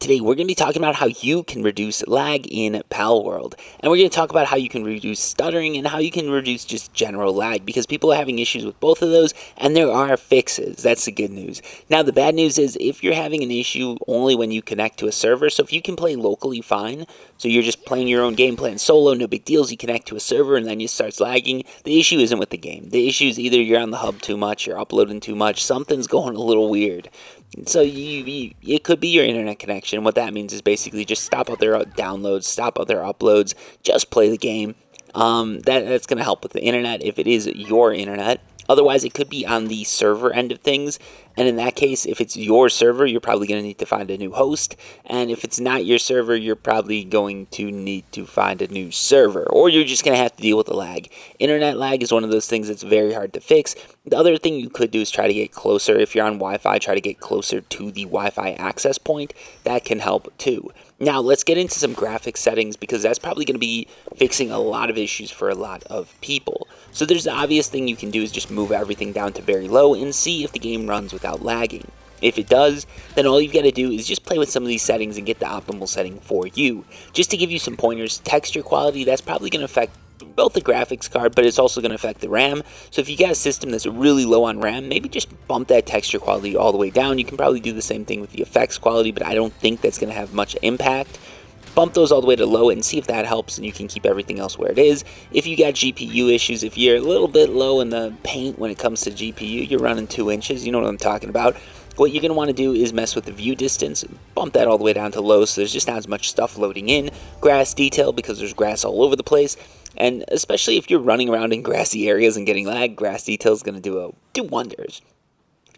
Today, we're going to be talking about how you can reduce lag in Palworld. And we're going to talk about how you can reduce stuttering and how you can reduce just general lag, because people are having issues with both of those, and there are fixes. That's the good news. Now, the bad news is if you're having an issue only when you connect to a server, so if you can play locally, fine. So you're just playing your own game plan solo, no big deals. You connect to a server and then you start lagging. The issue isn't with the game. The issue is either you're on the hub too much, you're uploading too much, something's going a little weird. So it could be your internet connection. What that means is basically just stop other downloads, stop other uploads, just play the game. That's going to help with the internet if it is your internet. Otherwise, it could be on the server end of things. And in that case, if it's your server, you're probably going to need to find a new host. And if it's not your server, you're probably going to need to find a new server. Or you're just going to have to deal with the lag. Internet lag is one of those things that's very hard to fix. The other thing you could do is try to get closer. If you're on Wi-Fi, try to get closer to the Wi-Fi access point. That can help too. Now, let's get into some graphics settings, because that's probably going to be fixing a lot of issues for a lot of people. So there's the obvious thing you can do is just move everything down to very low and see if the game runs without lagging. If it does, then all you've got to do is just play with some of these settings and get the optimal setting for you. Just to give you some pointers, texture quality, that's probably going to affect both the graphics card, but it's also going to affect the RAM. So if you got a system that's really low on RAM, maybe just bump that texture quality all the way down. You can probably do the same thing with the effects quality, but I don't think that's going to have much impact. Bump those all the way to low and see if that helps, and you can keep everything else where it is. If you got GPU issues, if you're a little bit low in the paint when it comes to GPU, you're running 2 inches, you know what I'm talking about. What you're going to want to do is mess with the view distance, bump that all the way down to low so there's just not as much stuff loading in. Grass detail, because there's grass all over the place, and especially if you're running around in grassy areas and getting lag, grass detail is going to do wonders.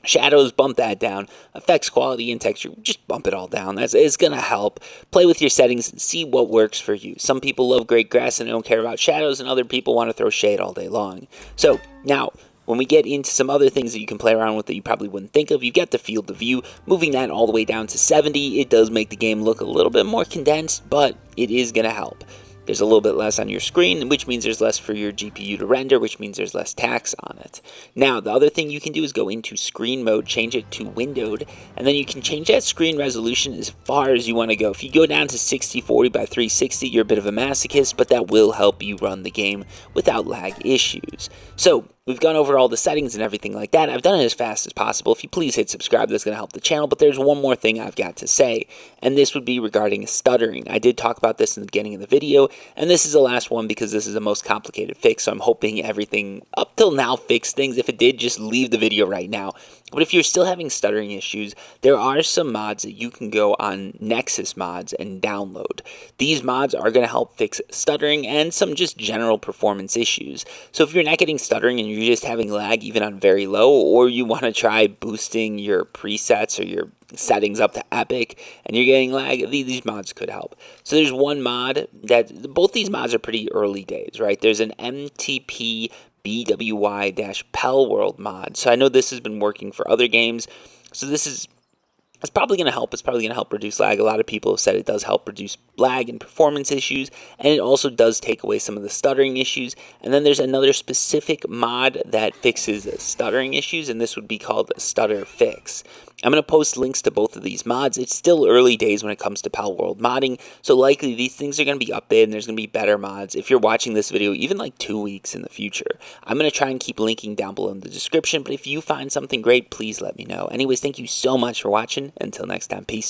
Shadows, bump that down. Effects quality and texture, just bump it all down. It's going to help. Play with your settings and see what works for you. Some people love great grass and don't care about shadows, and other people want to throw shade all day long. So now, when we get into some other things that you can play around with that you probably wouldn't think of, you get the field of view. Moving that all the way down to 70, it does make the game look a little bit more condensed, but it is going to help. There's a little bit less on your screen, which means there's less for your GPU to render, which means there's less tax on it. Now, the other thing you can do is go into screen mode, change it to windowed, and then you can change that screen resolution as far as you want to go. If you go down to 6040 by 360, you're a bit of a masochist, but that will help you run the game without lag issues. So, we've gone over all the settings and everything like that. I've done it as fast as possible. If you please hit subscribe, that's going to help the channel. But there's one more thing I've got to say, and this would be regarding stuttering. I did talk about this in the beginning of the video, and this is the last one because this is the most complicated fix. So I'm hoping everything up till now fixed things. If it did, just leave the video right now. But if you're still having stuttering issues, there are some mods that you can go on Nexus mods and download. These mods are going to help fix stuttering and some just general performance issues. So if you're not getting stuttering and you're just having lag even on very low, or you want to try boosting your presets or your settings up to epic and you're getting lag, these mods could help. So there's one mod that, both these mods are pretty early days, right? There's an MTP BWY-Palworld mod. So I know this has been working for other games. So it's probably going to help. It's probably going to help reduce lag. A lot of people have said it does help reduce lag and performance issues, and it also does take away some of the stuttering issues. And then there's another specific mod that fixes stuttering issues, and this would be called Stutter Fix. I'm going to post links to both of these mods. It's still early days when it comes to Palworld modding, so likely these things are going to be updated and there's going to be better mods if you're watching this video even like 2 weeks in the future. I'm going to try and keep linking down below in the description, but if you find something great, please let me know. Anyways, thank you so much for watching. Until next time, peace.